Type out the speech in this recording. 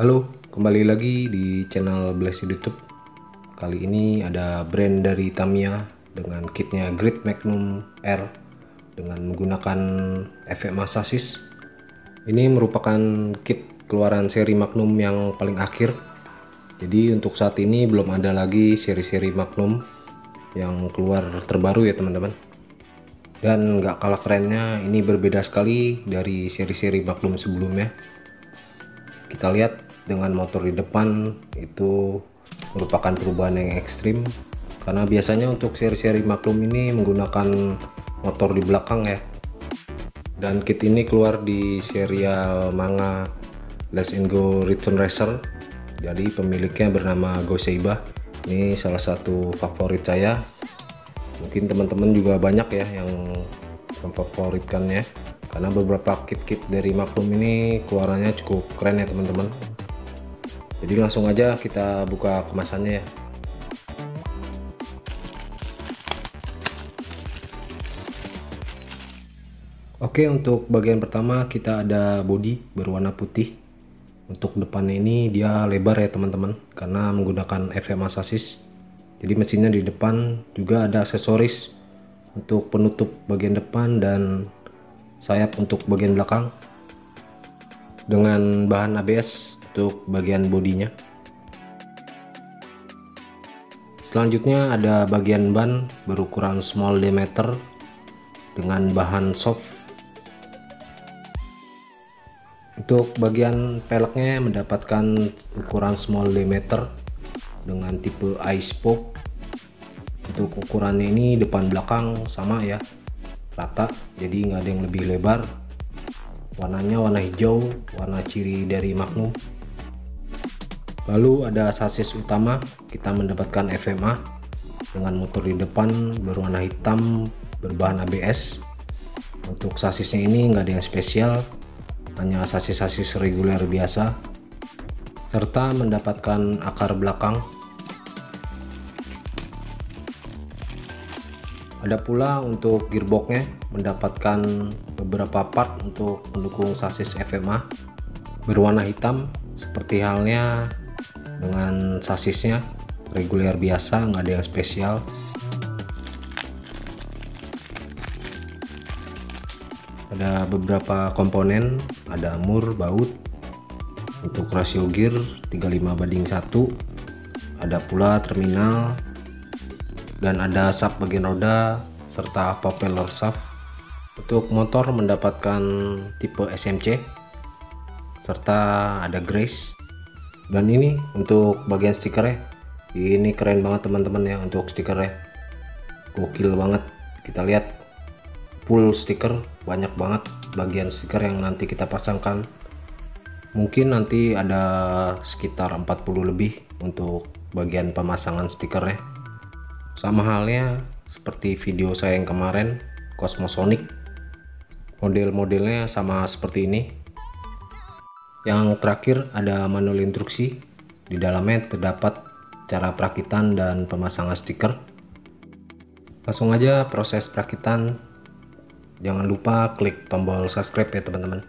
Halo, kembali lagi di channel Blast YouTube. Kali ini ada brand dari Tamiya dengan kitnya Grid Magnum R dengan menggunakan FMA sasis. Ini merupakan kit keluaran seri Magnum yang paling akhir. Jadi untuk saat ini belum ada lagi seri-seri Magnum yang keluar terbaru ya teman-teman. Dan nggak kalah kerennya, ini berbeda sekali dari seri-seri Magnum sebelumnya. Kita lihat dengan motor di depan itu merupakan perubahan yang ekstrim, karena biasanya untuk seri-seri Magnum ini menggunakan motor di belakang ya. Dan kit ini keluar di serial manga Let's Go Return Racer, jadi pemiliknya bernama Seiba. Ini salah satu favorit saya, mungkin teman-teman juga banyak ya yang memfavoritkannya, karena beberapa kit-kit dari Magnum ini keluarannya cukup keren ya teman-teman. Jadi langsung aja kita buka kemasannya ya. Oke, untuk bagian pertama kita ada bodi berwarna putih. Untuk depannya ini dia lebar ya teman-teman, karena menggunakan FMA sasis. Jadi mesinnya di depan, juga ada aksesoris untuk penutup bagian depan dan sayap untuk bagian belakang dengan bahan ABS untuk bagian bodinya. Selanjutnya ada bagian ban berukuran small diameter dengan bahan soft. Untuk bagian peleknya mendapatkan ukuran small diameter dengan tipe I-spoke. Untuk ukurannya ini depan belakang sama ya, rata, jadi nggak ada yang lebih lebar. Warnanya warna hijau, warna ciri dari Magnum. Lalu ada sasis utama, kita mendapatkan FMA dengan motor di depan berwarna hitam berbahan ABS. Untuk sasisnya ini nggak ada yang spesial, hanya sasis-sasis reguler biasa, serta mendapatkan akar belakang. Ada pula untuk gearboxnya mendapatkan beberapa part untuk mendukung sasis FMA berwarna hitam, seperti halnya dengan sasisnya reguler biasa, nggak ada yang spesial. Ada beberapa komponen, ada mur, baut, untuk rasio gear 35:1, ada pula terminal, dan ada sub bagian roda serta propeller shaft. Untuk motor mendapatkan tipe SMC serta ada grace. Dan ini untuk bagian stikernya, ini keren banget teman-teman ya. Untuk stikernya gokil banget, kita lihat full stiker, banyak banget bagian stiker yang nanti kita pasangkan. Mungkin nanti ada sekitar 40 lebih untuk bagian pemasangan stikernya. Sama halnya seperti video saya yang kemarin, Cosmosonic, model-modelnya sama seperti ini. Yang terakhir ada manual instruksi, di dalamnya terdapat cara perakitan dan pemasangan stiker. Langsung aja proses perakitan. Jangan lupa klik tombol subscribe ya teman-teman.